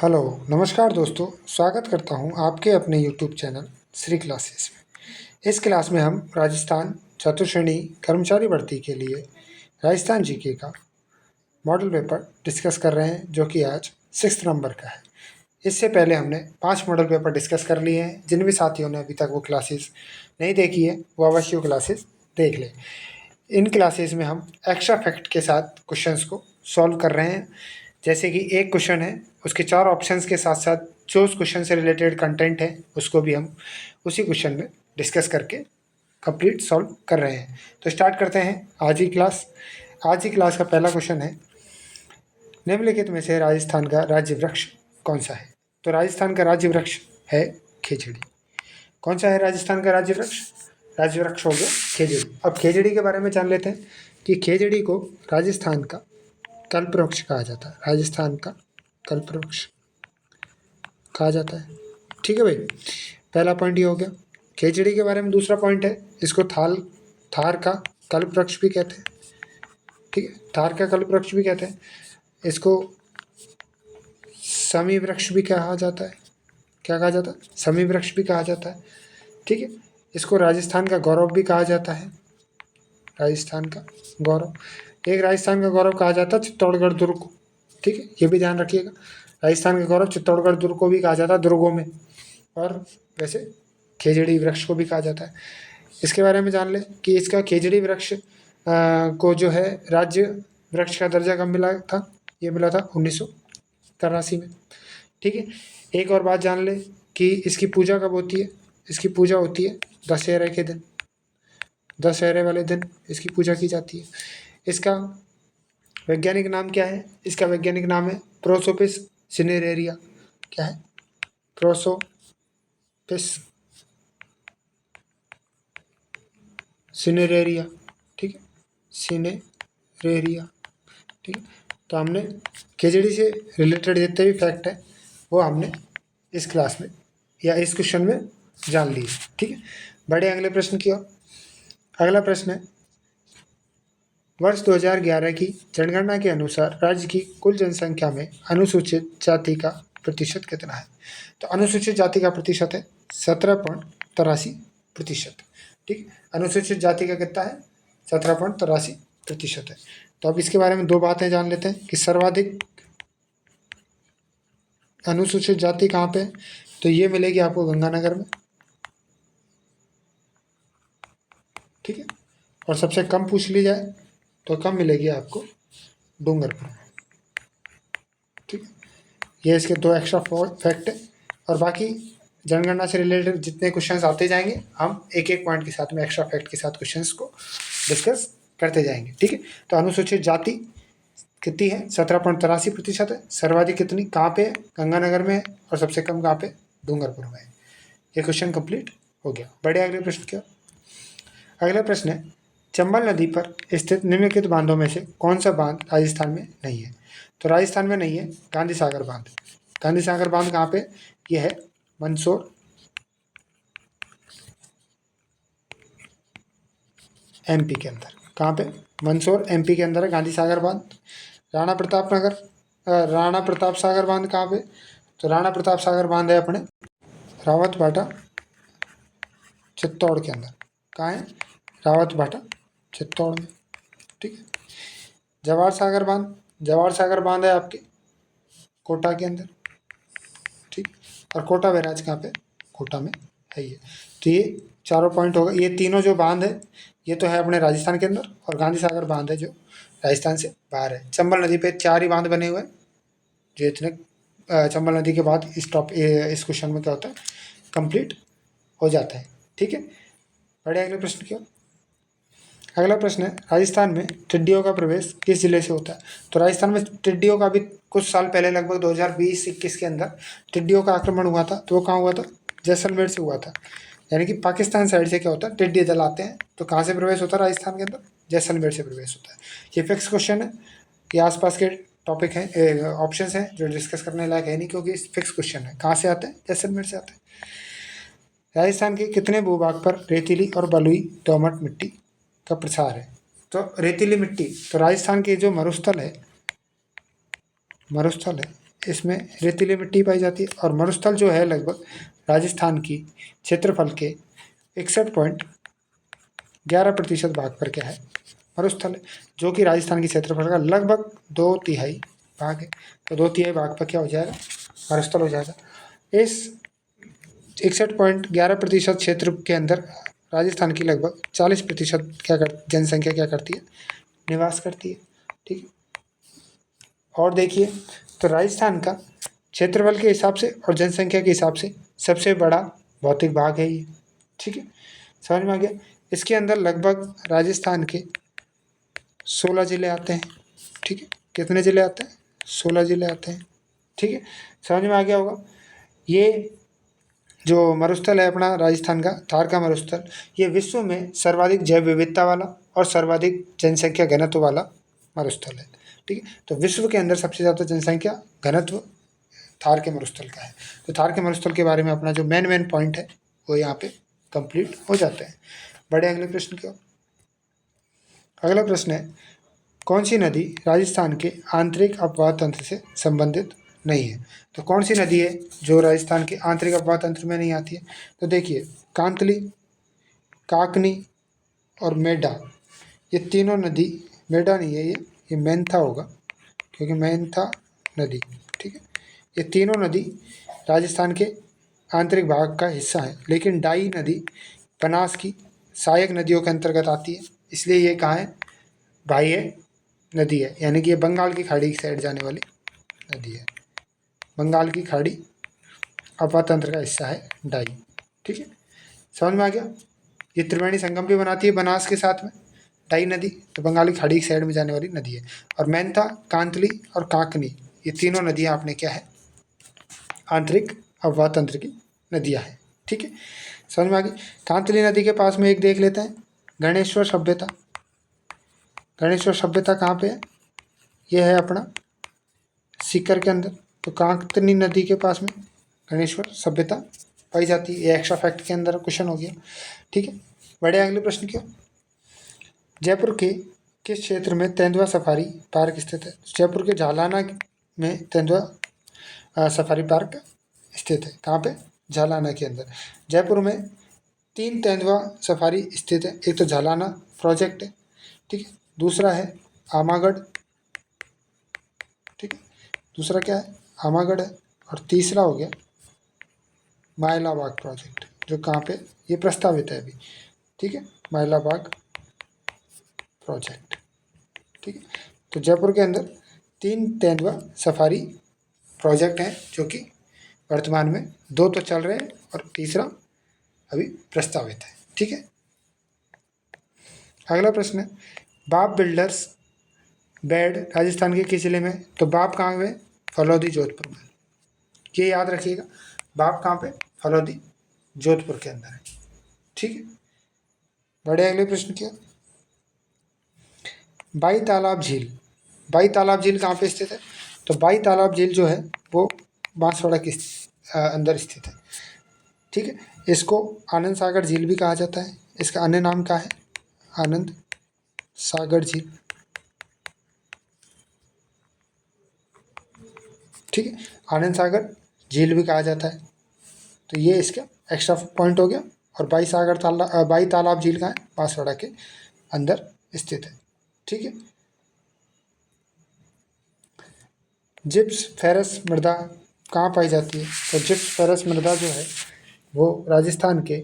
Hello, नमस्कार दोस्तों। स्वागत करता हूं आपके अपने यूट्यूब चैनल श्री क्लासेस में। इस क्लास में हम राजस्थान चतुर्श्रेणी कर्मचारी भर्ती के लिए राजस्थान जीके का मॉडल पेपर डिस्कस कर रहे हैं, जो कि आज 6 नंबर का है। इससे पहले हमने 5 मॉडल पेपर डिस्कस कर लिए हैं। जिन भी साथियों ने अभी तक वो क्लासेस नहीं देखी है वो अवश्य क्लासेस देख लें। इन क्लासेस में हम एक्स्ट्रा फैक्ट के साथ क्वेश्चंस को सॉल्व कर रहे हैं। जैसे कि एक क्वेश्चन है, उसके 4 ऑप्शंस के साथ साथ जो उस क्वेश्चन से रिलेटेड कंटेंट है उसको भी हम उसी क्वेश्चन में डिस्कस करके कंप्लीट सॉल्व कर रहे हैं। तो स्टार्ट करते हैं आज की क्लास। आज की क्लास का पहला क्वेश्चन है, निम्नलिखित में से राजस्थान का राज्य वृक्ष कौन सा है? तो राजस्थान का राज्य वृक्ष है खेजड़ी। कौन सा है राजस्थान का राज्य वृक्ष? राज्य वृक्ष हो गया खेजड़ी। अब खेजड़ी के बारे में जान लेते हैं कि खेजड़ी को राजस्थान का कल्पवृक्ष कहा जाता है। राजस्थान का कल्पवृक्ष कहा जाता है। ठीक है भाई, पहला पॉइंट ये हो गया खेजड़ी के बारे में। दूसरा पॉइंट है, इसको थार का कल्पवृक्ष भी कहते हैं। ठीक है, थार का कल्पवृक्ष भी कहते हैं। इसको समी वृक्ष भी कहा जाता है। क्या कहा जाता है? समी वृक्ष भी कहा जाता है। ठीक है, इसको राजस्थान का गौरव भी कहा जाता है। राजस्थान का गौरव, एक राजस्थान का गौरव कहा जाता है चित्तौड़गढ़ दुर्ग को। ठीक है, ये भी ध्यान रखिएगा। राजस्थान का गौरव चित्तौड़गढ़ दुर्ग को भी कहा जाता है, दुर्गों में। और वैसे खेजड़ी वृक्ष को भी कहा जाता है। इसके बारे में जान ले कि इसका खेजड़ी वृक्ष को जो है राज्य वृक्ष का दर्जा कब मिला था? ये मिला था 1983 में। ठीक है, एक और बात जान ले कि इसकी पूजा कब होती है। इसकी पूजा होती है दशहरे के दिन। दशहरे वाले दिन इसकी पूजा की जाती है। इसका वैज्ञानिक नाम क्या है? इसका वैज्ञानिक नाम है प्रोसोपिस सिनेरेरिया। क्या है? Prosopis cineraria. ठीक है, सिनेरेरिया। ठीक है, तो हमने खेजड़ी से रिलेटेड जितने भी फैक्ट है वो हमने इस क्लास में या इस क्वेश्चन में जान लिए। ठीक है, बड़े अगले प्रश्न की ओर। अगला प्रश्न है, वर्ष 2011 की जनगणना के अनुसार राज्य की कुल जनसंख्या में अनुसूचित जाति का प्रतिशत कितना है? तो अनुसूचित जाति का प्रतिशत है 17.83%। ठीक, अनुसूचित जाति का कितना है? 17.83% है। तो अब इसके बारे में दो बातें जान लेते हैं कि सर्वाधिक अनुसूचित जाति कहाँ पे? तो ये मिलेगी आपको गंगानगर में। ठीक है, और सबसे कम पूछ ली जाए तो कम मिलेगी आपको डूंगरपुर में। ठीक है, ये इसके दो एक्स्ट्रा फैक्ट है। और बाकी जनगणना से रिलेटेड जितने क्वेश्चंस आते जाएंगे हम एक एक पॉइंट के साथ में एक्स्ट्रा फैक्ट के साथ क्वेश्चंस को डिस्कस करते जाएंगे। ठीक है, तो अनुसूचित जाति कितनी है? 17.83% है। सर्वाधिक कितनी कहाँ पे है? गंगानगर में है। और सबसे कम कहाँ पे? डूंगरपुर में है। ये क्वेश्चन कंप्लीट हो गया। बड़े अगले प्रश्न क्या? अगला प्रश्न है, चंबल नदी पर स्थित निम्नलिखित बांधों में से कौन सा बांध राजस्थान में नहीं है? तो राजस्थान में नहीं है गांधी सागर बांध। गांधी सागर बांध कहाँ पे? यह है मंदसौर एमपी के अंदर। कहाँ पे? मंदसौर एमपी के अंदर है गांधी सागर बांध। राणा प्रताप सागर बांध कहाँ पे? तो राणा प्रताप सागर बांध है अपने रावतभाटा चित्तौड़ के अंदर। कहाँ है? रावतभाटा चित्तौड़ में। ठीक है, जवाहर सागर बांध है आपके कोटा के अंदर। ठीक, और कोटा बैराज कहाँ पे? कोटा में है ये। तो ये चारों पॉइंट होगा। ये तीनों जो बांध है ये तो है अपने राजस्थान के अंदर, और गांधी सागर बांध है जो राजस्थान से बाहर है। चंबल नदी पे 4 ही बांध बने हुए हैं जो इतने चंबल नदी के बाद इस क्वेश्चन में क्या होता है? कंप्लीट हो जाता है। ठीक है, बड़े अगले प्रश्न की ओर। अगला प्रश्न है, राजस्थान में टिड्डियों का प्रवेश किस जिले से होता है? तो राजस्थान में टिड्डियों का भी कुछ साल पहले लगभग 2020-21 के अंदर टिड्डियों का आक्रमण हुआ था। तो वो कहाँ हुआ था? जैसलमेर से हुआ था। यानी कि पाकिस्तान साइड से क्या होता है? टिड्डी दल आते हैं। तो कहाँ से प्रवेश होता है राजस्थान के अंदर? जैसलमेर से प्रवेश होता है। ये फिक्स क्वेश्चन है कि आसपास के टॉपिक हैं, ऑप्शन हैं जो डिस्कस करने लायक है नहीं, क्योंकि फिक्स क्वेश्चन है। कहाँ से आते हैं? जैसलमेर से आते हैं। राजस्थान के कितने भूभाग पर रेतीली और बलुई दोमट मिट्टी का प्रसार है? तो रेतीली मिट्टी, तो राजस्थान के जो मरुस्थल है इसमें रेतीली मिट्टी पाई जाती है। और मरुस्थल जो है लगभग राजस्थान की क्षेत्रफल के 61.11% भाग पर क्या है, मरुस्थल है, जो कि राजस्थान की क्षेत्रफल का लगभग 2/3 भाग है। तो 2/3 भाग पर क्या हो जाएगा, मरुस्थल हो जाएगा। इस 61.11% क्षेत्र के अंदर राजस्थान की लगभग 40% जनसंख्या क्या करती है, निवास करती है। ठीक है, और देखिए तो राजस्थान का क्षेत्रफल के हिसाब से और जनसंख्या के हिसाब से सबसे बड़ा भौतिक भाग है ये। ठीक है, समझ में आ गया। इसके अंदर लगभग राजस्थान के 16 जिले आते हैं। ठीक है, कितने जिले आते हैं, 16 जिले आते हैं। ठीक है, समझ में आ गया होगा। ये जो मरुस्थल है अपना राजस्थान का थार का मरुस्थल, ये विश्व में सर्वाधिक जैव विविधता वाला और सर्वाधिक जनसंख्या घनत्व वाला मरुस्थल है। ठीक है, तो विश्व के अंदर सबसे ज़्यादा जनसंख्या घनत्व थार के मरुस्थल का है। तो थार के मरुस्थल के बारे में अपना जो मेन पॉइंट है वो यहाँ पे कंप्लीट हो जाते हैं। बड़े अगले प्रश्न की ओर। अगला प्रश्न है, कौन सी नदी राजस्थान के आंतरिक अपवाह तंत्र से संबंधित नहीं है। तो कौन सी नदी है जो राजस्थान के आंतरिक अपवाह तंत्र में नहीं आती है। तो देखिए कांतली, काकनी और मेढा, ये तीनों नदी, मेढा नहीं है ये मेंथा होगा क्योंकि मेंथा नदी। ठीक है, ये तीनों नदी राजस्थान के आंतरिक भाग का हिस्सा है, लेकिन डाई नदी बनास की सहायक नदियों के अंतर्गत आती है, इसलिए ये कहाँ है, बाह्य नदी है, यानी कि ये बंगाल की खाड़ी की साइड जाने वाली नदी है। बंगाल की खाड़ी अपवाह तंत्र का हिस्सा है डाई। ठीक है, समझ में आ गया। ये त्रिवेणी संगम भी बनाती है बनास के साथ में डाई नदी, तो बंगाल की खाड़ी की साइड में जाने वाली नदी है। और मेंथा, कांतली और काकनी, ये तीनों नदियाँ आपने क्या है, आंतरिक अपवाह तंत्र की नदियाँ हैं। ठीक है, समझ में आ गई। कांतली नदी के पास में एक देख लेते हैं, गणेश्वर सभ्यता। गणेश्वर सभ्यता कहाँ पे है, ये है अपना सीकर के अंदर। तो कांतली नदी के पास में गणेश्वर सभ्यता पाई जाती है। ये एक्स्ट्रा फैक्ट के अंदर क्वेश्चन हो गया। ठीक है, बढ़े अगले प्रश्न की ओर। जयपुर के किस क्षेत्र में तेंदुआ सफारी पार्क स्थित है। जयपुर के झालाना में तेंदुआ सफारी पार्क स्थित है। कहाँ पे, झालाना के अंदर। जयपुर में 3 तेंदुआ सफारी स्थित है। एक तो झालाना प्रोजेक्ट है, ठीक है, दूसरा है आमागढ़, ठीक है, दूसरा क्या है, आमागढ़ है, और तीसरा हो गया माइलाबाग प्रोजेक्ट, जो कहाँ पे, ये प्रस्तावित है अभी। ठीक है, माइलाबाग प्रोजेक्ट। ठीक है, तो जयपुर के अंदर 3 तेंदुआ सफारी प्रोजेक्ट हैं, जो कि वर्तमान में 2 तो चल रहे हैं और तीसरा अभी प्रस्तावित है। ठीक है, अगला प्रश्न है, बाप बिल्डर्स बेड राजस्थान के किस जिले में। तो बाप कहाँ पे, फलौदी जोधपुर में। ये याद रखिएगा, बाप कहाँ पे, फलौदी जोधपुर के अंदर है। ठीक है, बड़े अगले प्रश्न की ओर। बाई तालाब झील, बाई तालाब झील कहाँ पे स्थित है। तो बाई तालाब झील जो है वो बांसवाड़ा के अंदर स्थित है। ठीक है, इसको आनंद सागर झील भी कहा जाता है। इसका अन्य नाम क्या है, आनंद सागर झील। ठीक है, आनंद सागर झील भी कहा जाता है। तो ये इसका एक्स्ट्रा पॉइंट हो गया। और बाई तालाब झील कहाँ है, बांसवाड़ा के अंदर स्थित है। ठीक है, जिप्स फेरस मृदा कहाँ पाई जाती है। तो जिप्स फेरस मृदा जो है वो राजस्थान के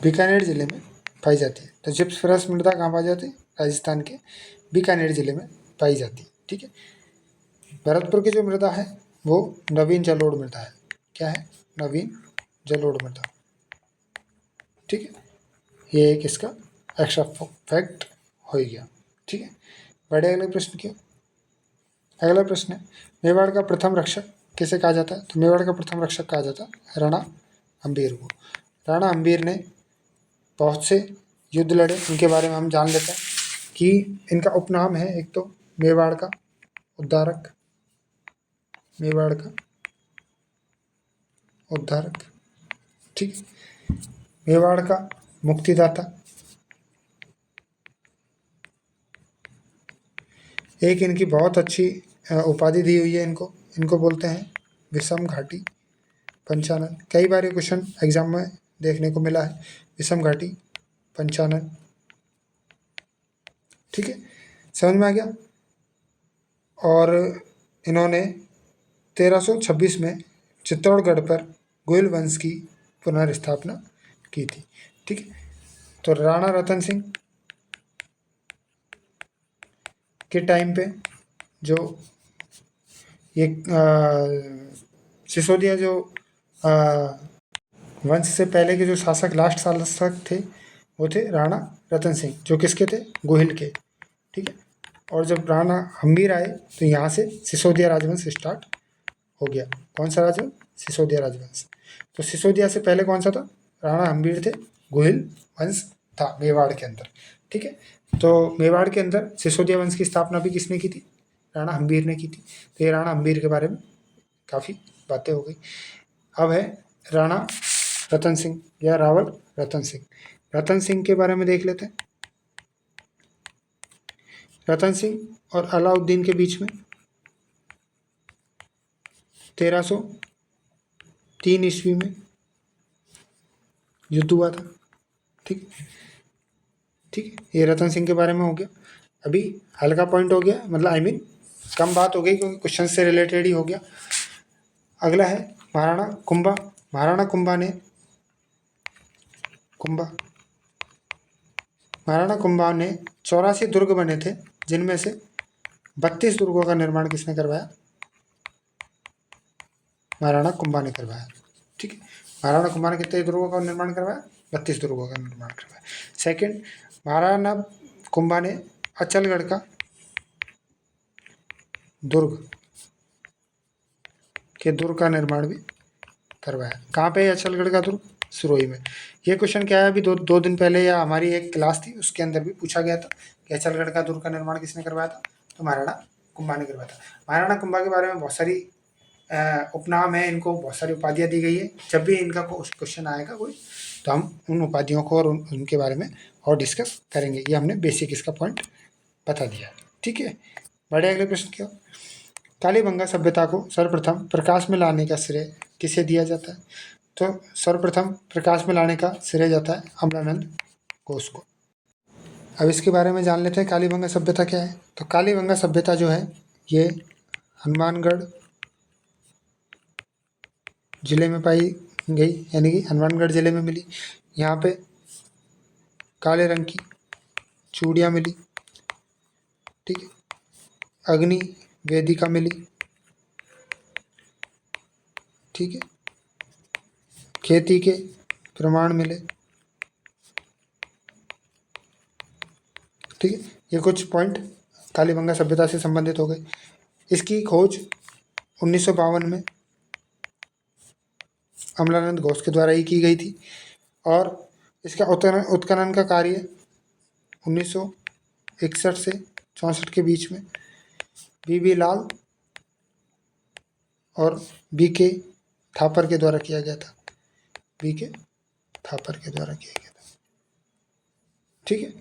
बीकानेर ज़िले में पाई जाती है। तो जिप्स फेरस मृदा कहाँ पाई जाती है, राजस्थान के बीकानेर ज़िले में पाई जाती है। ठीक है, भरतपुर की जो मृदा है वो नवीन जलोढ़ मृदा है। क्या है, नवीन जलोढ़ मृदा। ठीक है, ये एक इसका एक्स्ट्रा फैक्ट हो गया। ठीक है, बड़े अगले प्रश्न की। अगला प्रश्न है, मेवाड़ का प्रथम रक्षक किसे कहा जाता है। तो मेवाड़ का प्रथम रक्षक कहा जाता है राणा हम्बीर को। राणा हम्बीर ने बहुत से युद्ध लड़े, इनके बारे में हम जान लेते हैं कि इनका उपनाम है, एक तो मेवाड़ का उद्धारक, मेवाड़ का उद्धारक। ठीक, मेवाड़ का मुक्तिदाता। एक इनकी बहुत अच्छी उपाधि दी हुई है इनको, इनको बोलते हैं विषम घाटी पंचानन। कई बार ये क्वेश्चन एग्जाम में देखने को मिला है, विषम घाटी पंचानन। ठीक है, समझ में आ गया। और इन्होंने 1326 में चित्तौड़गढ़ पर गोयल वंश की पुनर्स्थापना की थी। ठीक है, तो राणा रतन सिंह के टाइम पे जो ये सिसोदिया जो वंश से पहले के जो शासक, लास्ट शासक थे, वो थे राणा रतन सिंह, जो किसके थे, गोहिल के। ठीक है, और जब राणा हम्बीर आए तो यहाँ से सिसोदिया राजवंश स्टार्ट हो गया। कौन सा राजवंश, सिसोदिया राजवंश। तो सिसोदिया से पहले कौन सा था, राणा हम्बीर थे, गोहिल वंश था मेवाड़ के अंदर। ठीक है, तो मेवाड़ के अंदर सिसोदिया वंश की स्थापना भी किसने की थी, राणा हम्बीर ने की थी। तो ये राणा हम्बीर के बारे में काफ़ी बातें हो गई। अब है राणा रतन सिंह या रावल रतन सिंह। रतन सिंह के बारे में देख लेते हैं। रतन सिंह और अलाउद्दीन के बीच में 1303 ईस्वी में युद्ध हुआ था। ठीक, ये रतन सिंह के बारे में हो गया। अभी हल्का पॉइंट हो गया, मतलब कम बात हो गई क्योंकि क्वेश्चन से रिलेटेड ही हो गया। अगला है महाराणा कुंभा। महाराणा कुंभा ने 84 दुर्ग बने थे, जिनमें से 32 दुर्गों का निर्माण किसने करवाया, महाराणा कुंभा ने करवाया। ठीक है, महाराणा कुंभा ने कितने दुर्गों का निर्माण करवाया, 32 दुर्गों का निर्माण करवाया। सेकंड, महाराणा कुंभा ने अचलगढ़ का दुर्ग का निर्माण भी करवाया। कहाँ पे है अचलगढ़ का दुर्ग, सिरोही में। ये क्वेश्चन क्या है, अभी दो दिन पहले या हमारी एक क्लास थी उसके अंदर भी पूछा गया था कि अचलगढ़ का दुर्ग का निर्माण किसने करवाया था, तो महाराणा कुंभा ने करवाया था। महाराणा कुंभा के बारे में बहुत सारी उपनाम है, इनको बहुत सारी उपाधियाँ दी गई है। जब भी इनका क्वेश्चन आएगा कोई, तो हम उन उपाधियों को और उनके बारे में और डिस्कस करेंगे। ये हमने बेसिक इसका पॉइंट बता दिया। ठीक है, बढ़े अगले प्रश्न की ओर। कालीबंगा सभ्यता को सर्वप्रथम प्रकाश में लाने का श्रेय किसे दिया जाता है, तो सर्वप्रथम प्रकाश में लाने का श्रेय जाता है अमलानंद घोष को। अब इसके बारे में जान लेते हैं कालीबंगा सभ्यता क्या है। तो कालीबंगा सभ्यता जो है ये हनुमानगढ़ जिले में पाई गई, यानी कि हनुमानगढ़ जिले में मिली। यहाँ पे काले रंग की चूड़ियाँ मिली। ठीक है, अग्नि वेदिका मिली। ठीक है, खेती के प्रमाण मिले। ठीक है, ये कुछ पॉइंट कालीबंगा सभ्यता से संबंधित हो गए। इसकी खोज 1952 में अमलानंद घोष के द्वारा ही की गई थी, और इसका उत्खनन का कार्य 1961 से 64 के बीच में बीबी लाल और बीके थापर के द्वारा किया गया था। बीके थापर के द्वारा किया गया था। ठीक है,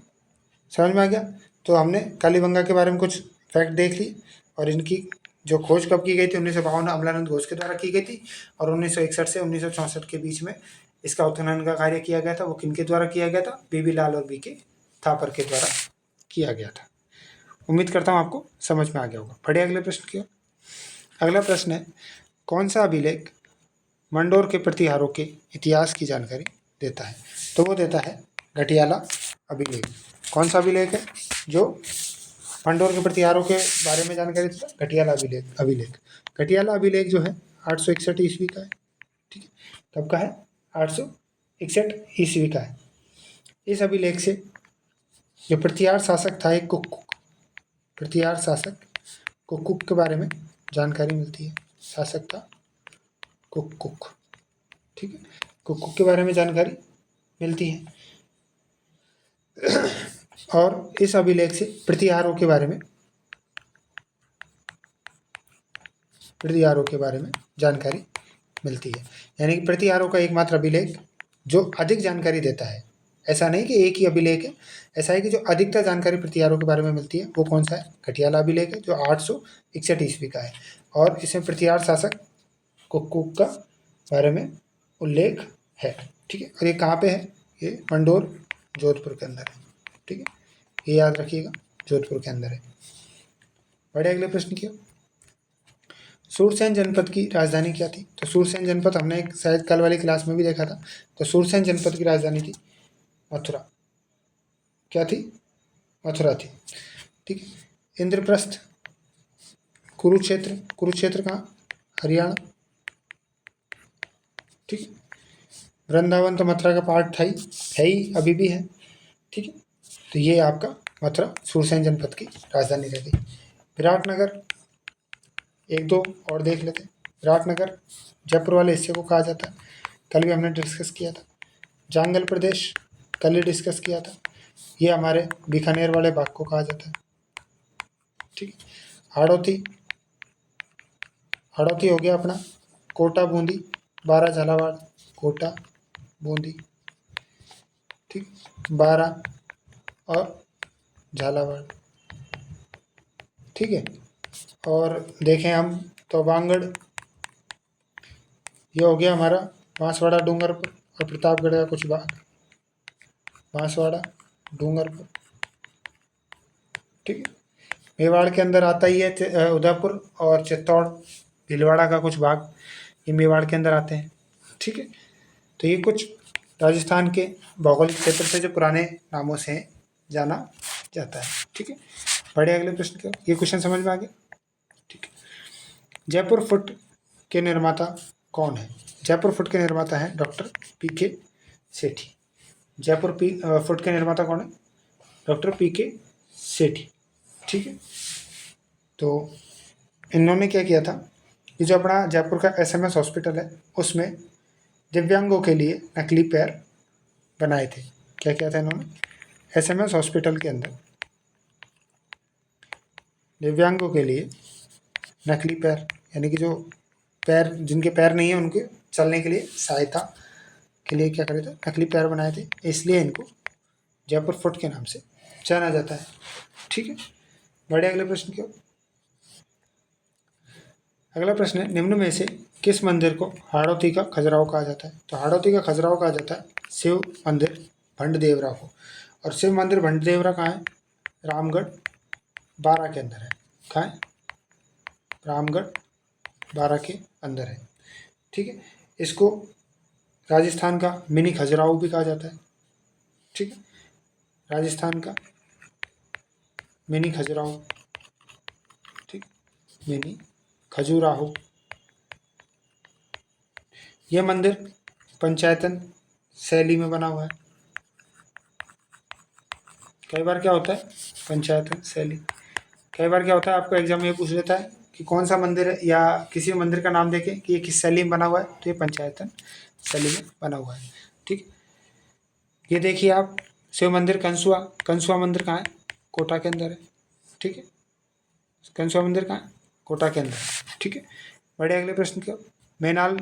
समझ में आ गया। तो हमने कालीबंगा के बारे में कुछ फैक्ट देख लिए, और इनकी जो खोज कब की गई थी, 1952 अमलानंद घोष के द्वारा की गई थी, और 1961 से 1964 के बीच में इसका उत्खनन का कार्य किया गया था। वो किनके द्वारा किया गया था, बीबी लाल और बीके थापर के द्वारा किया गया था। उम्मीद करता हूँ आपको समझ में आ गया होगा। बढ़िया, अगले प्रश्न की ओर। अगला प्रश्न है, कौन सा अभिलेख मंडोर के प्रतिहारों के इतिहास की जानकारी देता है, तो वो देता है घटियाला अभिलेख। कौन सा अभिलेख है जो मंडोर के प्रतिहारों के बारे में जानकारी देता है, घटियाला अभिलेख। घटियाला अभिलेख जो है 861 ईस्वी का है। ठीक है, कब का है, 861 ईस्वी का है। इस अभिलेख से जो प्रतिहार शासक था, एक प्रतिहार शासक कुक के बारे में जानकारी मिलती है। शासक था कुक। ठीक है, कुक के बारे में जानकारी मिलती है। और इस अभिलेख से प्रतिहारों के बारे में जानकारी मिलती है। यानी कि प्रतिहारों का एकमात्र अभिलेख जो अधिक जानकारी देता है। ऐसा नहीं कि एक ही अभिलेख है, ऐसा है कि जो अधिकतर जानकारी प्रतिहारों के बारे में मिलती है वो कौन सा है, घटियाला अभिलेख है, जो 861 ईस्वी का है। और इसमें प्रतिहार शासक कुक्कुट का बारे में उल्लेख है। ठीक है, और ये कहाँ पे है? ये मंडोर जोधपुर के अंदर है। ठीक है, ये याद रखिएगा, जोधपुर के अंदर है। बढ़े अगले प्रश्न की ओर। सूरसेन जनपद की राजधानी क्या थी? तो सूरसेन जनपद हमने एक शायद कल वाली क्लास में भी देखा था। तो सूरसेन जनपद की राजधानी थी मथुरा। क्या थी? मथुरा थी। ठीक है, इंद्रप्रस्थ, कुरुक्षेत्र, कुरुक्षेत्र कहाँ? हरियाणा। ठीक है, वृंदावन तो मथुरा का पार्ट है ही, अभी भी है। ठीक है, तो ये आपका मथुरा सूरसेन जनपद की राजधानी रह गई। विराटनगर, एक दो और देख लेते हैं। विराटनगर जयपुर वाले हिस्से को कहा जाता है, कल भी हमने डिस्कस किया था। जांगल प्रदेश कल ही डिस्कस किया था, ये हमारे बीकानेर वाले भाग को कहा जाता है। ठीक है, हाड़ौती, हाड़ौती हो गया अपना कोटा बूंदी, बारा झालावाड़, कोटा बूंदी। ठीक, बारा और झालावाड़। ठीक है, और देखें हम तो बांगड़, ये हो गया हमारा बांसवाड़ा डूंगरपुर और प्रतापगढ़ का कुछ भाग, बांसवाड़ा डूंगरपुर। ठीक है, मेवाड़ के अंदर आता ही है उदयपुर और चित्तौड़, भीलवाड़ा का कुछ भाग ये मेवाड़ के अंदर आते हैं। ठीक है, तो ये कुछ राजस्थान के भौगोलिक क्षेत्र से जो पुराने नामों से जाना जाता है। ठीक है, बढ़े अगले प्रश्न की ओर। ये क्वेश्चन समझ में आ गया? ठीक है, जयपुर फुट के निर्माता कौन है? जयपुर फुट के निर्माता हैं डॉक्टर पीके सेठी। जयपुर फुट के निर्माता कौन है? डॉक्टर पीके सेठी। ठीक है, तो इन्होंने क्या किया था, ये जो अपना जयपुर का एसएमएस हॉस्पिटल है उसमें दिव्यांगों के लिए नकली पैर बनाए थे। क्या किया था इन्होंने? एसएमएस हॉस्पिटल के अंदर दिव्यांगों के लिए नकली पैर, यानी कि जो पैर जिनके पैर नहीं है उनके चलने के लिए सहायता के लिए क्या करे थे? नकली पैर बनाए थे, इसलिए इनको जयपुर फुट के नाम से जाना जाता है। ठीक है, बढ़े अगले प्रश्न की ओर। अगला प्रश्न है, निम्न में से किस मंदिर को हाड़ौती का खजुराहो कहा जाता है? तो हाड़ौती का खजुराहो कहा जाता है शिव मंदिर भंडदेवरा को। और शिव मंदिर भंडदेवरा कहाँ है? रामगढ़ बारा के अंदर है। कहाँ है? रामगढ़ बारा के अंदर है। ठीक है, इसको राजस्थान का मिनी खजुराहो भी कहा जाता है। ठीक है, राजस्थान का मिनी खजुराहो। ठीक, मिनी खजुराहो। यह मंदिर पंचायतन शैली में बना हुआ है। कई बार क्या होता है? पंचायतन शैली। कई बार क्या होता है, आपको एग्जाम में पूछ लेता है कि कौन सा मंदिर है, या किसी मंदिर का नाम देके कि ये किस शैली में बना हुआ है, तो ये पंचायतन शैली में बना हुआ है। ठीक, ये देखिए आप, शिव मंदिर कंसुआ, कंसुआ मंदिर कहाँ है? कोटा के अंदर है। ठीक है, कंसुआ मंदिर कहाँ है? कोटा के अंदर। ठीक है, बड़े अगले प्रश्न की ओर। मैनाल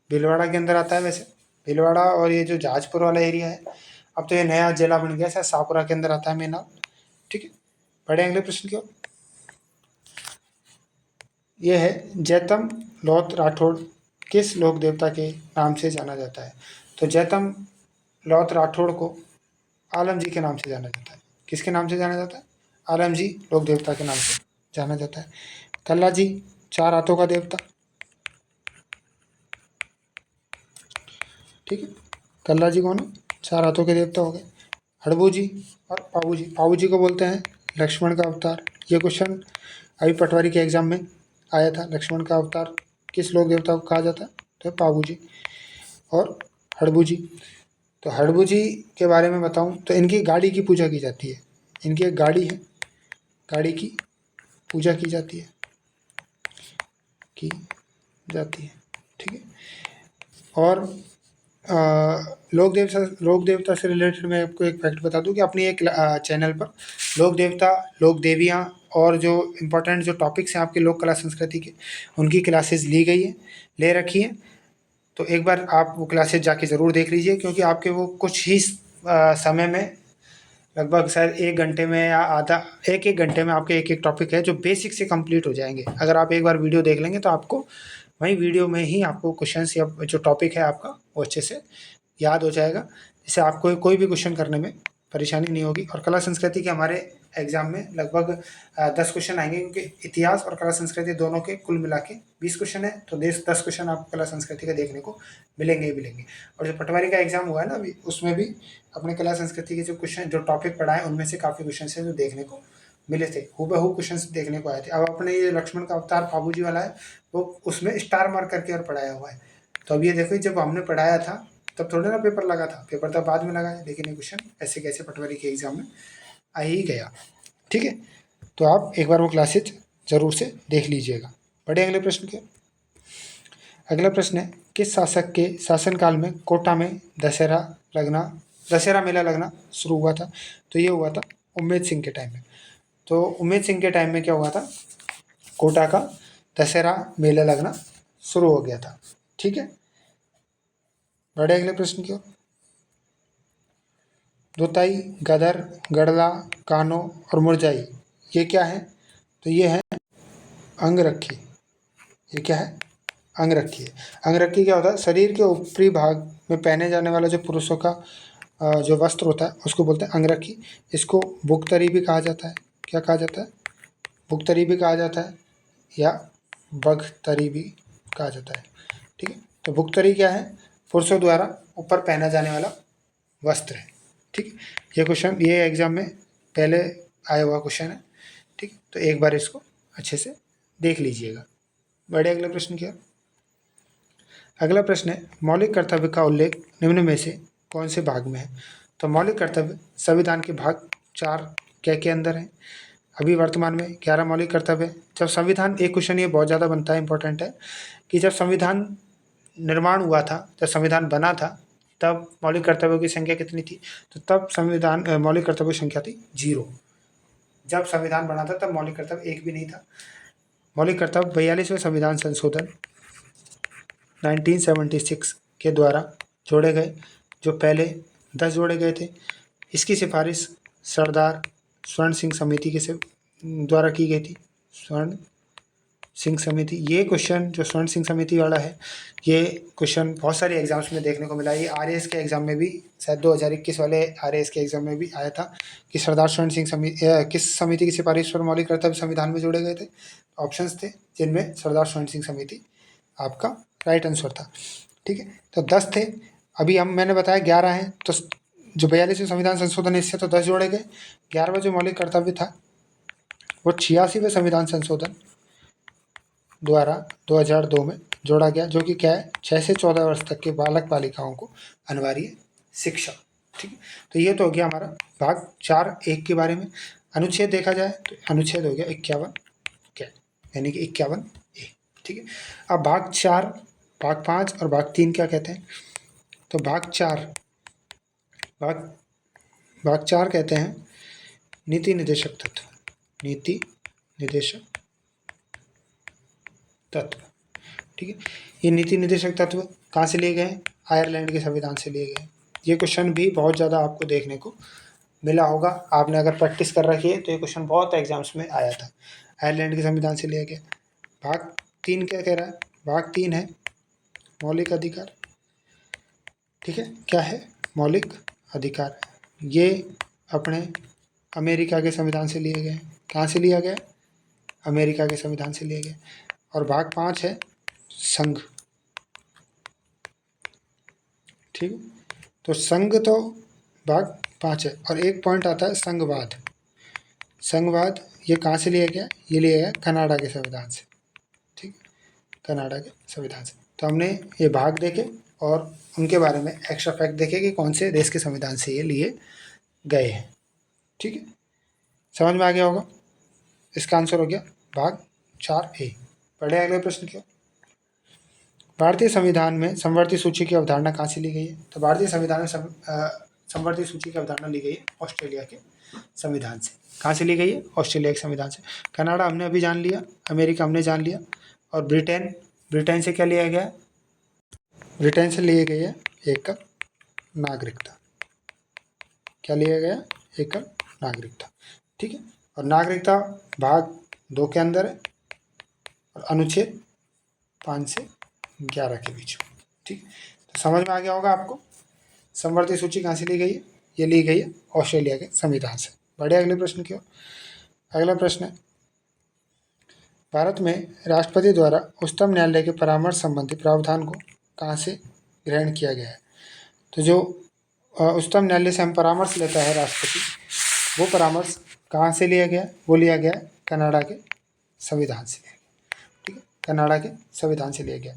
भीलवाड़ा के अंदर आता है वैसे, भीलवाड़ा और ये जो जहाजपुर वाला एरिया है, अब तो ये नया जिला बन गया, शायद शाहपुरा के अंदर आता है मैनाल। ठीक है, बड़े अगले प्रश्न की ओर। ये है, जैतम लौत राठौड़ किस लोक देवता के नाम से जाना जाता है? तो जैतम लौत राठौड़ को आलम जी के नाम से जाना जाता है। किसके नाम से जाना जाता है? आलम जी लोक देवता के नाम से जाना जाता है। कल्ला जी चार हाथों का देवता। ठीक है, कल्ला जी कौन है? चार हाथों के देवता हो गए। हड़बू जी और पाबू जी, पाबू जी को बोलते हैं लक्ष्मण का अवतार। ये क्वेश्चन अभी पटवारी के एग्जाम में आया था, लक्ष्मण का अवतार किस लोक देवता को कहा जाता है? तो पाबू जी और हड़बू जी। तो हड़बू जी के बारे में बताऊं तो इनकी गाड़ी की पूजा की जाती है। इनकी एक गाड़ी है, गाड़ी की पूजा की जाती है, की जाती है। ठीक है, और लोक देवता से रिलेटेड मैं आपको एक फैक्ट बता दूं कि अपनी एक चैनल पर लोक देवता, लोक देवियाँ और जो इम्पोर्टेंट जो टॉपिक्स हैं आपके लोक कला संस्कृति के, उनकी क्लासेस ली गई है, ले रखी हैं। तो एक बार आप वो क्लासेस जाके ज़रूर देख लीजिए, क्योंकि आपके वो कुछ ही समय में लगभग शायद 1 घंटे में या आधा 1-1 घंटे में आपके एक टॉपिक है जो बेसिक से कंप्लीट हो जाएंगे। अगर आप एक बार वीडियो देख लेंगे तो आपको वहीं वीडियो में ही आपको क्वेश्चंस या जो टॉपिक है आपका वो अच्छे से याद हो जाएगा, जिससे आपको कोई भी क्वेश्चन करने में परेशानी नहीं होगी। और कला संस्कृति के हमारे एग्जाम में लगभग 10 क्वेश्चन आएंगे, क्योंकि इतिहास और कला संस्कृति दोनों के कुल मिला के 20 क्वेश्चन है, तो 10 क्वेश्चन आपको कला संस्कृति का देखने को मिलेंगे ही मिलेंगे। और जो पटवारी का एग्जाम हुआ है ना अभी, उसमें भी अपने कला संस्कृति के जो क्वेश्चन जो टॉपिक पढ़ाए उनमें से काफ़ी क्वेश्चन है जो देखने को मिले थे, हूबहू क्वेश्चन देखने को आए थे। अब अपने ये लक्ष्मण का अवतार बाबूजी वाला है, वो उसमें स्टार मार्क करके और पढ़ाया हुआ है। तो अब ये देखो, जब हमने पढ़ाया था तब थोड़ा ना पेपर लगा था, पेपर तो बाद में लगा है, लेकिन ये क्वेश्चन ऐसे कैसे पटवारी के एग्जाम में आ ही गया। ठीक है, तो आप एक बार वो क्लासेज जरूर से देख लीजिएगा। बढ़े अगले प्रश्न के। अगला प्रश्न है, किस शासक के शासनकाल में कोटा में दशहरा मेला लगना शुरू हुआ था? तो ये हुआ था उम्मेद सिंह के टाइम में। तो उम्मेद सिंह के टाइम में क्या हुआ था, कोटा का दशहरा मेला लगना शुरू हो गया था। ठीक है, बढ़े अगले प्रश्न की ओर। दुताई, गदर, गड़ला, कानो और मुरझाई ये क्या है? तो ये है अंगरखी। ये क्या है? अंगरखी है। अंगरखी क्या होता है? शरीर के ऊपरी भाग में पहने जाने वाला जो पुरुषों का जो वस्त्र होता है उसको बोलते हैं अंगरखी। इसको बुकतरी भी कहा जाता है। क्या कहा जाता है? बुकतरी भी कहा जाता है या बघतरी भी कहा जाता है। ठीक है, तो बुकतरी क्या है? पुरुषों द्वारा ऊपर पहना जाने वाला वस्त्र है। ठीक, ये क्वेश्चन ये एग्जाम में पहले आया हुआ क्वेश्चन है। ठीक, तो एक बार इसको अच्छे से देख लीजिएगा। बढ़े अगले प्रश्न की ओर। अगला प्रश्न है, मौलिक कर्तव्य का उल्लेख निम्न में से कौन से भाग में है? तो मौलिक कर्तव्य संविधान के भाग 4 क्या के अंदर है? अभी वर्तमान में 11 मौलिक कर्तव्य है। जब संविधान, एक क्वेश्चन ये बहुत ज़्यादा बनता है, इंपॉर्टेंट है कि जब संविधान निर्माण हुआ था, जब संविधान बना था, तब मौलिक कर्तव्यों की संख्या कितनी थी? तो तब संविधान मौलिक कर्तव्यों की संख्या थी 0। जब संविधान बना था तब मौलिक कर्तव्य 1 भी नहीं था। मौलिक कर्तव्य 42वें संविधान संशोधन 1976 के द्वारा जोड़े गए, जो पहले 10 जोड़े गए थे। इसकी सिफारिश सरदार स्वर्ण सिंह समिति के द्वारा की गई थी। स्वर्ण सिंह समिति, ये क्वेश्चन जो स्वर्ण सिंह समिति वाला है, ये क्वेश्चन बहुत सारे एग्जाम्स में देखने को मिला। ये आरएएस के एग्जाम में भी, शायद 2021 वाले आरएएस के एग्जाम में भी आया था कि सरदार स्वर्ण सिंह समिति किस समिति की सिफारिश पर मौलिक कर्तव्य संविधान में जोड़े गए थे। ऑप्शंस थे जिनमें सरदार स्वर्ण सिंह समिति आपका राइट आंसर था। ठीक है, तो 10 थे। अभी मैंने बताया 11 हैं, तो जो 42वें संविधान संशोधन इससे तो 10 जोड़े गए। 11वां जो मौलिक कर्तव्य था वो 86वें संविधान संशोधन द्वारा 2002 में जोड़ा गया, जो कि क्या है, 6 से 14 वर्ष तक के बालक बालिकाओं को अनिवार्य शिक्षा। ठीक है, तो ये तो हो गया हमारा भाग 4(1) के बारे में। अनुच्छेद देखा जाए तो अनुच्छेद हो गया 51 क्या, यानी कि 51(a). ठीक है, अब भाग 4, भाग 5 और भाग 3 क्या कहते हैं? तो भाग 4 कहते हैं नीति निर्देशक तत्व। नीति निर्देशक तत्व। ठीक है, ये नीति निर्देशक तत्व कहाँ से लिए गए हैं? आयरलैंड के संविधान से लिए गए। ये क्वेश्चन भी बहुत ज़्यादा आपको देखने को मिला होगा। आपने अगर प्रैक्टिस कर रखी है तो ये क्वेश्चन बहुत एग्जाम्स में आया था। आयरलैंड के संविधान से लिया गया। भाग 3 क्या कह रहा है? भाग 3 है मौलिक अधिकार। ठीक है, क्या है? मौलिक अधिकार। ये अपने अमेरिका के संविधान से लिए गए। कहाँ से लिया गया? अमेरिका के संविधान से लिए गए। और भाग 5 है संघ। ठीक है, तो संघ तो भाग 5 है। और एक पॉइंट आता है संघवाद। संघवाद ये कहाँ से लिया गया? ये लिया गया कनाडा के संविधान से। ठीक, कनाडा के संविधान से। तो हमने ये भाग देखे और उनके बारे में एक्स्ट्रा फैक्ट देखे कि कौन से देश के संविधान से ये लिए गए हैं। ठीक है, समझ में आ गया होगा। इसका आंसर हो गया भाग 4(a). पढ़े अगले प्रश्न की ओर। भारतीय संविधान में समवर्ती सूची की अवधारणा कहाँ से ली गई है? तो भारतीय संविधान में समवर्ती सूची की अवधारणा ली गई है ऑस्ट्रेलिया के संविधान से। कहाँ से ली गई है? ऑस्ट्रेलिया के संविधान से। कनाडा हमने अभी जान लिया, अमेरिका हमने जान लिया, और ब्रिटेन से क्या लिया गया? ब्रिटेन से लिए गई है एक नागरिकता। क्या लिया गया? एकल नागरिकता। ठीक है, और नागरिकता भाग 2 के अंदर है और अनुच्छेद 5 से 11 के बीच में। ठीक, तो समझ में आ गया होगा आपको। समवर्ती सूची कहाँ से ली गई है? ये ली गई है ऑस्ट्रेलिया के संविधान से। बढ़े अगले प्रश्न की ओर। अगला प्रश्न है, भारत में राष्ट्रपति द्वारा उच्चतम न्यायालय के परामर्श संबंधी प्रावधान को कहाँ से ग्रहण किया गया है? तो जो उच्चतम न्यायालय से हम परामर्श लेता है राष्ट्रपति, वो परामर्श कहाँ से लिया गया? वो लिया गया कनाडा के संविधान से लिया गया। ठीक है, कनाडा के संविधान से लिया गया।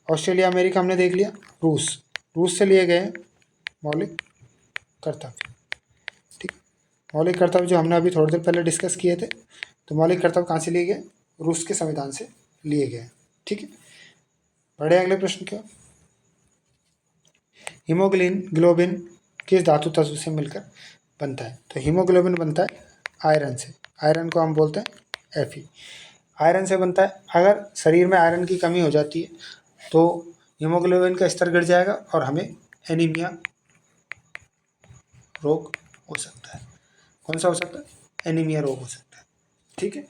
ऑस्ट्रेलिया, अमेरिका हमने देख लिया। रूस से लिए गए मौलिक कर्तव्य। ठीक, मौलिक कर्तव्य जो हमने अभी थोड़ी देर पहले डिस्कस किए थे, तो मौलिक कर्तव्य कहाँ से लिए गए? रूस के संविधान से लिए गए। ठीक है, बढ़े अगले प्रश्न की ओर। हीमोग्लोबिन किस धातु तत्व से मिलकर बनता है? तो हीमोग्लोबिन बनता है आयरन से। आयरन को हम बोलते हैं Fe। आयरन से बनता है। अगर शरीर में आयरन की कमी हो जाती है तो हीमोग्लोबिन का स्तर गिर जाएगा और हमें एनीमिया रोग हो सकता है। कौन सा हो सकता है? एनीमिया रोग हो सकता है। ठीक है,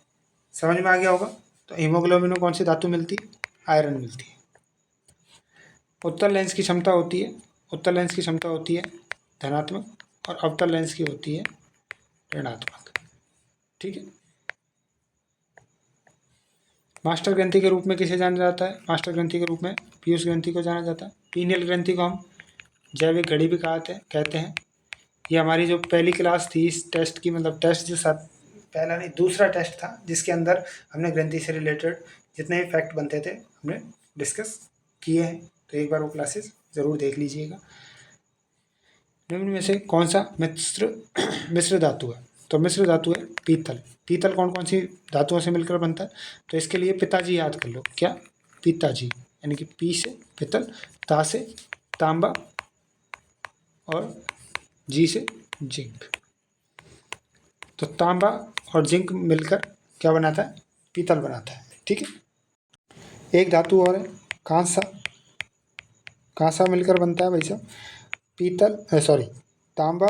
समझ में आ गया होगा। तो हीमोग्लोबिन में कौन सी धातु मिलती है? आयरन मिलती है। उत्तल लेंस की क्षमता होती है, उत्तल लेंस की क्षमता होती है धनात्मक, और अवतल लेंस की होती है ऋणात्मक। ठीक है, मास्टर ग्रंथि के रूप में किसे जाना जाता है? मास्टर ग्रंथि के रूप में पीयूष ग्रंथि को जाना जाता है। पीनियल ग्रंथि को हम जैविक घड़ी भी कहते हैं। ये हमारी जो पहली क्लास थी इस टेस्ट की, मतलब टेस्ट जो पहला नहीं दूसरा टेस्ट था, जिसके अंदर हमने ग्रंथि से रिलेटेड जितने भी फैक्ट बनते थे हमने डिस्कस किए हैं। तो एक बार वो क्लासेस ज़रूर देख लीजिएगा। निम्न में से कौन सा मिश्र धातु है? तो मिश्र धातु है पीतल। पीतल कौन कौन सी धातुओं से मिलकर बनता है? तो इसके लिए पिताजी याद कर लो। क्या? पिताजी, यानी कि पी से पितल, ता से तांबा और जी से जिंक। तो तांबा और जिंक मिलकर क्या बनाता है? पीतल बनाता है। ठीक है, एक धातु और है कांसा। कांसा मिलकर बनता है भाई साहब पीतल, तांबा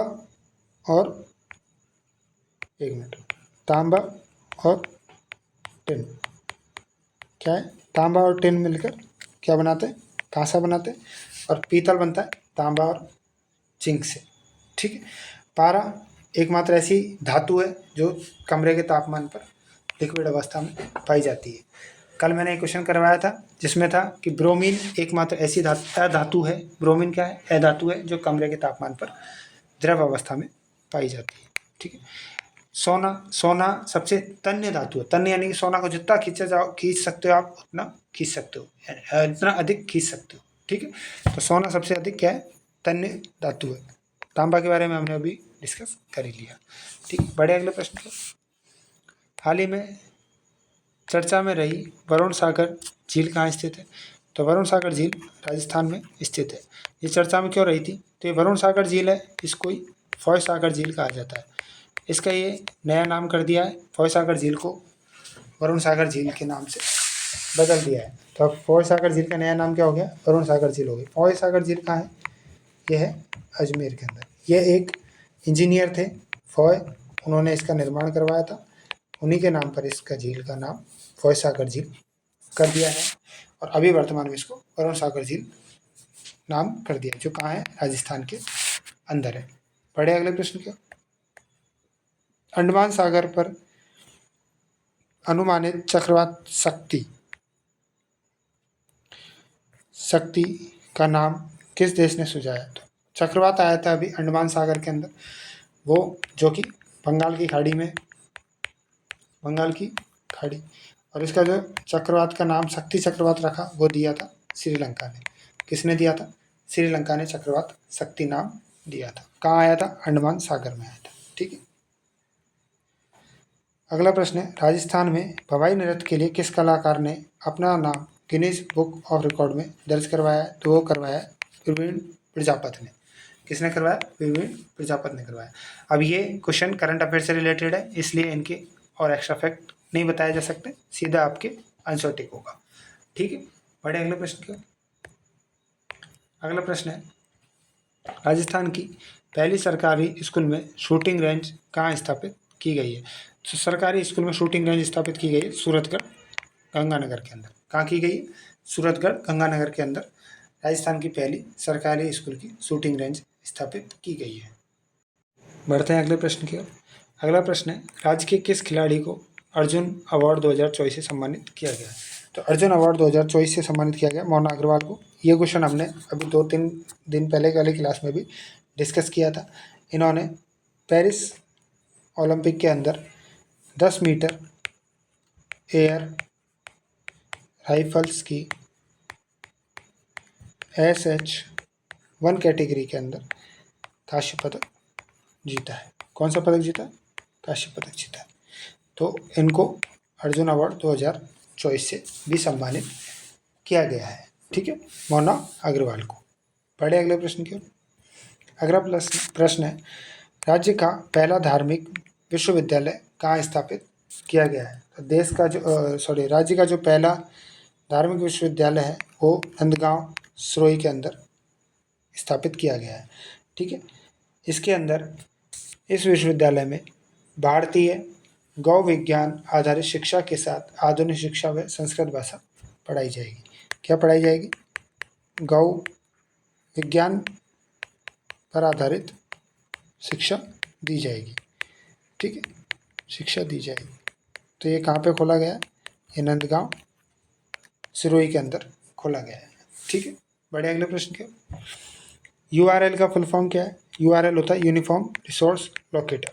और तांबा और टिन। क्या है? तांबा और टिन मिलकर क्या बनाते हैं? कांसा बनाते हैं। और पीतल बनता है तांबा और जिंक से। ठीक है, पारा एकमात्र ऐसी धातु है जो कमरे के तापमान पर लिक्विड अवस्था में पाई जाती है। कल मैंने एक क्वेश्चन करवाया था जिसमें था कि ब्रोमीन एकमात्र ऐसी धातु है, ब्रोमीन क्या है? अधातु है जो कमरे के तापमान पर द्रव अवस्था में पाई जाती है। ठीक है, सोना सबसे तन्य धातु है। तन्य यानी कि सोना को जितना खींच सकते हो आप उतना खींच सकते हो, जितना अधिक खींच सकते हो। ठीक है, तो सोना सबसे अधिक क्या है? तन्य धातु है। तांबा के बारे में हमने अभी डिस्कस कर ही लिया। ठीक, बढ़े अगले प्रश्न पर। हाल ही में चर्चा में रही वरुण सागर झील कहाँ स्थित है? तो वरुण सागर झील राजस्थान में स्थित है। ये चर्चा में क्यों रही थी? तो ये वरुण सागर झील है, इसको ही फौज सागर झील कहा जाता है। इसका ये नया नाम कर दिया है, फौज सागर झील को वरुण सागर झील के नाम से बदल दिया है। तो अब फौज सागर झील का नया नाम क्या हो गया? वरुण सागर झील हो गई। फौज सागर झील कहाँ है? यह है अजमेर के अंदर। यह एक इंजीनियर थे फौज, उन्होंने इसका निर्माण करवाया था। उन्हीं के नाम पर इसका झील का नाम फौज सागर झील कर दिया है और अभी वर्तमान में इसको वरुण सागर झील नाम कर दिया, जो कहाँ है? राजस्थान के अंदर है। बढ़े अगले प्रश्न क्या? अंडमान सागर पर अनुमानित चक्रवात शक्ति का नाम किस देश ने सुझाया? तो चक्रवात आया था अभी अंडमान सागर के अंदर, वो जो कि बंगाल की खाड़ी, और इसका जो चक्रवात का नाम शक्ति चक्रवात रखा वो दिया था श्रीलंका ने। किसने दिया था? श्रीलंका ने चक्रवात शक्ति नाम दिया था। कहाँ आया था? अंडमान सागर में आया था। ठीक है, अगला प्रश्न है, राजस्थान में भवाई नृत्य के लिए किस कलाकार ने अपना नाम गिनीज बुक ऑफ रिकॉर्ड में दर्ज करवाया? तो वो करवाया प्रवीण प्रजापति ने। किसने करवाया? प्रवीण प्रजापति ने करवाया। अब ये क्वेश्चन करंट अफेयर से रिलेटेड है, इसलिए इनके और एक्स्ट्रा फैक्ट नहीं बताए जा सकते, सीधा आपके आंसर टिक होगा। ठीक है, बढ़े अगले प्रश्न की ओर। अगला प्रश्न है, राजस्थान की पहली सरकारी स्कूल में शूटिंग रेंज कहाँ स्थापित की गई है? तो सरकारी स्कूल में शूटिंग रेंज स्थापित की गई है सूरतगढ़ गंगानगर के अंदर। कहाँ की गई? सूरतगढ़ गंगानगर के अंदर राजस्थान की पहली सरकारी स्कूल की शूटिंग रेंज स्थापित की गई है। बढ़ते हैं अगले प्रश्न की ओर। अगला प्रश्न है, राज्य के किस खिलाड़ी को अर्जुन अवार्ड 2024 से सम्मानित किया गया? तो अर्जुन अवार्ड 2024 से सम्मानित किया गया मोना अग्रवाल को। ये क्वेश्चन हमने अभी 2-3 दिन पहले वाली क्लास में भी डिस्कस किया था। इन्होंने पेरिस ओलंपिक के अंदर 10 मीटर एयर राइफल्स की SH1 कैटेगरी के अंदर कांस्य पदक जीता है। कौन सा पदक जीता? कांस्य पदक जीता है। तो इनको अर्जुन अवार्ड 2024 से भी सम्मानित किया गया है। ठीक है, मोना अग्रवाल को। पढ़े अगले प्रश्न की ओर। अगला प्रश्न है, राज्य का पहला धार्मिक विश्वविद्यालय कहाँ स्थापित किया गया है? तो देश का जो राज्य का जो पहला धार्मिक विश्वविद्यालय है वो नंदगांव सिरोही के अंदर स्थापित किया गया है। ठीक है, इसके अंदर इस विश्वविद्यालय में भारतीय गौ विज्ञान आधारित शिक्षा के साथ आधुनिक शिक्षा व संस्कृत भाषा पढ़ाई जाएगी। क्या पढ़ाई जाएगी? गौ विज्ञान पर आधारित शिक्षा दी जाएगी। ठीक है, शिक्षा दी जाएगी। तो ये कहाँ पे खोला गया है? ये नंदगांव सिरोही के अंदर खोला गया है। ठीक है, बढ़े अगले प्रश्न के। URL का फुल फॉर्म क्या है? URL होता है यूनिफॉर्म रिसोर्स लोकेटर।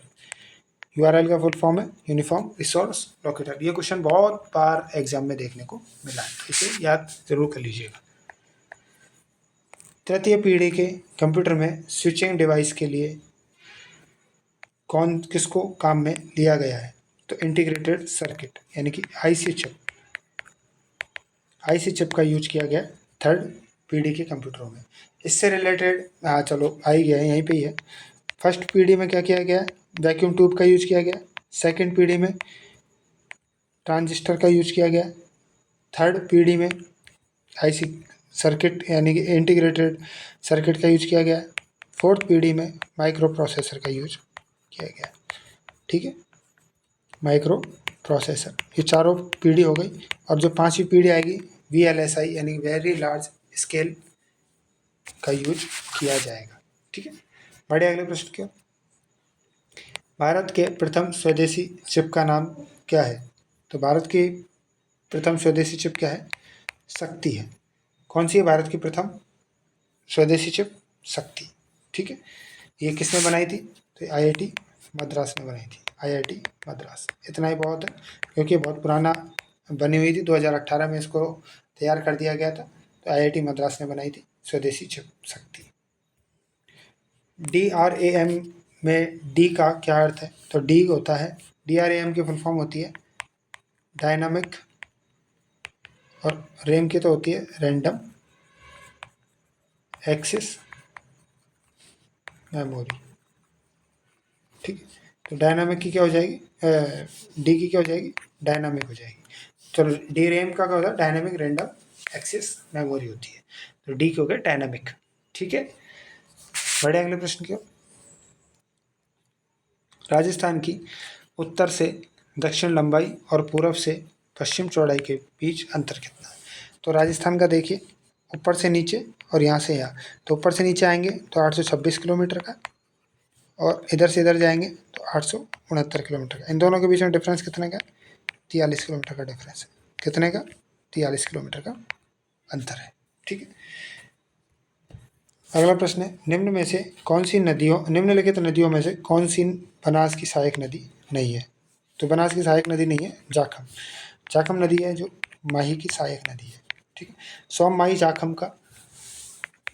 URL का फुल फॉर्म है यूनिफॉर्म रिसोर्स लोकेटर। ये क्वेश्चन बहुत बार एग्जाम में देखने को मिला है, इसे याद जरूर कर लीजिएगा। तृतीय पीढ़ी के कंप्यूटर में स्विचिंग डिवाइस के लिए किसको काम में लिया गया है? तो इंटीग्रेटेड सर्किट यानी कि IC चिप का यूज किया गया थर्ड पीढ़ी के कंप्यूटरों में। इससे रिलेटेड चलो आ ही गया है, यहीं पे ही है। फर्स्ट पीढ़ी में क्या किया गया? वैक्यूम ट्यूब का यूज किया गया। सेकंड पीढ़ी में ट्रांजिस्टर का यूज किया गया। थर्ड पीढ़ी में IC सर्किट यानी कि इंटीग्रेटेड सर्किट का यूज किया गया। फोर्थ पीढ़ी में माइक्रो प्रोसेसर का यूज किया गया। ठीक है, माइक्रो प्रोसेसर। ये चारों पीढ़ी हो गई। और जो पांचवी पीढ़ी आएगी VLSI यानी वेरी लार्ज स्केल का यूज किया जाएगा। ठीक है, बढ़े अगले प्रश्न की ओर। भारत के प्रथम स्वदेशी चिप का नाम क्या है? तो भारत की प्रथम स्वदेशी चिप क्या है? शक्ति है। कौन सी है भारत की प्रथम स्वदेशी चिप? शक्ति। ठीक है, ये किसने बनाई थी? तो IIT मद्रास ने बनाई थी। IIT मद्रास। इतना ही बहुत है क्योंकि बहुत पुराना बनी हुई थी। 2018 में इसको तैयार कर दिया गया था। तो IIT मद्रास ने बनाई थी स्वदेशी चिप शक्ति। DRAM में D का क्या अर्थ है? तो D होता है, DRAM की फुल फॉर्म होती है डायनामिक, और रैम की तो होती है रैंडम एक्सेस मेमोरी। ठीक है, तो डायनामिक की क्या हो जाएगी? डी की क्या हो जाएगी? डायनामिक हो जाएगी। चलो, डी रैम का क्या होता है? डायनामिक रैंडम एक्सेस मेमोरी होती है। तो डी की हो गया डायनामिक। ठीक है, बढ़े अगले प्रश्न की ओर। राजस्थान की उत्तर से दक्षिण लंबाई और पूर्व से पश्चिम चौड़ाई के बीच अंतर कितना है? तो राजस्थान का देखिए, ऊपर से नीचे और यहाँ से यहाँ। तो ऊपर से नीचे आएंगे तो 826 किलोमीटर का, और इधर से इधर जाएंगे तो 869 किलोमीटर का। इन दोनों के बीच में डिफरेंस कितने का? 43 किलोमीटर का डिफरेंस है। कितने का? 43 किलोमीटर का अंतर है। ठीक है, अगला प्रश्न है, निम्नलिखित नदियों में से कौन सी बनास की सहायक नदी नहीं है? तो बनास की सहायक नदी नहीं है जाखम। जाखम नदी है जो माही की सहायक नदी है। ठीक है, सोम माही जाखम का,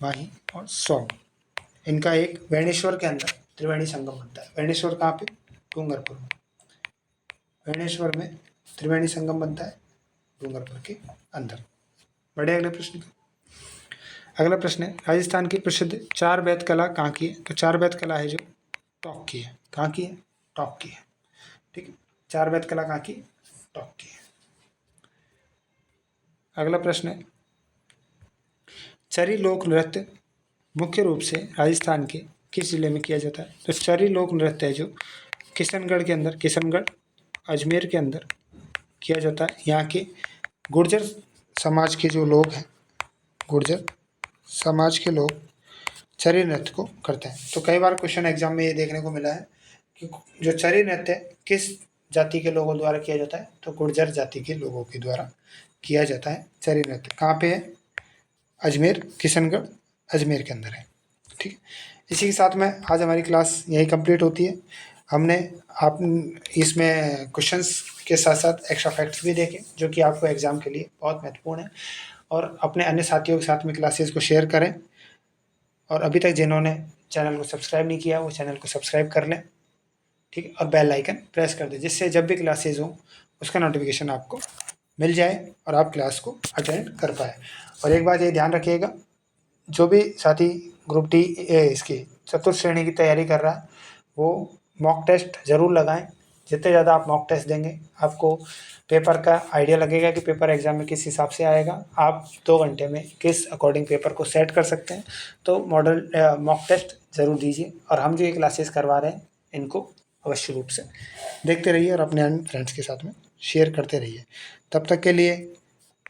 माही और सोम, इनका एक वेणेश्वर के अंदर त्रिवेणी संगम बनता है। वेणेश्वर कहाँ पे? डूंगरपुर में। वेणेश्वर में त्रिवेणी संगम बनता है डूंगरपुर के अंदर। बढ़े अगले प्रश्न का। अगला प्रश्न है, राजस्थान की प्रसिद्ध चार बेत कला कहाँ की है? तो चार बेत कला है जो टॉक की है। कहाँ की है? टॉक की है। ठीक है, चार बेत कला कहाँ की? टॉक की है। अगला प्रश्न है, चरी लोक नृत्य मुख्य रूप से राजस्थान के किस जिले में किया जाता है? तो चरी लोक नृत्य है जो किशनगढ़ के अंदर, किशनगढ़ अजमेर के अंदर किया जाता है। यहाँ के गुर्जर समाज के जो लोग हैं, गुर्जर समाज के लोग चरी नृत्य को करते हैं। तो कई बार क्वेश्चन एग्जाम में ये देखने को मिला है कि जो चरी नृत्य किस जाति के लोगों द्वारा किया जाता है? तो गुर्जर जाति के लोगों के द्वारा किया जाता है चरी नृत्य। कहाँ पे है? अजमेर, किशनगढ़ अजमेर के अंदर है। ठीक है, इसी के साथ में आज हमारी क्लास यही कंप्लीट होती है। हमने आप इसमें क्वेश्चंस के साथ साथ एक्स्ट्रा फैक्ट्स भी देखे जो कि आपको एग्जाम के लिए बहुत महत्वपूर्ण है। और अपने अन्य साथियों के साथ में क्लासेस को शेयर करें। और अभी तक जिन्होंने चैनल को सब्सक्राइब नहीं किया वो चैनल को सब्सक्राइब कर लें। ठीक है, और बेल आइकन प्रेस कर दें जिससे जब भी क्लासेज हों उसका नोटिफिकेशन आपको मिल जाए और आप क्लास को अटेंड कर पाए। और एक बात ये ध्यान रखिएगा, जो भी साथी ग्रुप डी इसकी चतुर्थ श्रेणी की तैयारी कर रहा है वो मॉक टेस्ट ज़रूर लगाएं। जितने ज़्यादा आप मॉक टेस्ट देंगे आपको पेपर का आइडिया लगेगा कि पेपर एग्ज़ाम में किस हिसाब से आएगा, आप 2 घंटे में किस अकॉर्डिंग पेपर को सेट कर सकते हैं। तो मॉडल मॉक टेस्ट ज़रूर दीजिए और हम जो ये क्लासेस करवा रहे हैं इनको अवश्य रूप से देखते रहिए और अपने अन्य फ्रेंड्स के साथ में शेयर करते रहिए। तब तक के लिए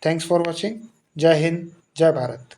थैंक्स फॉर वॉचिंग। जय हिंद, जय भारत।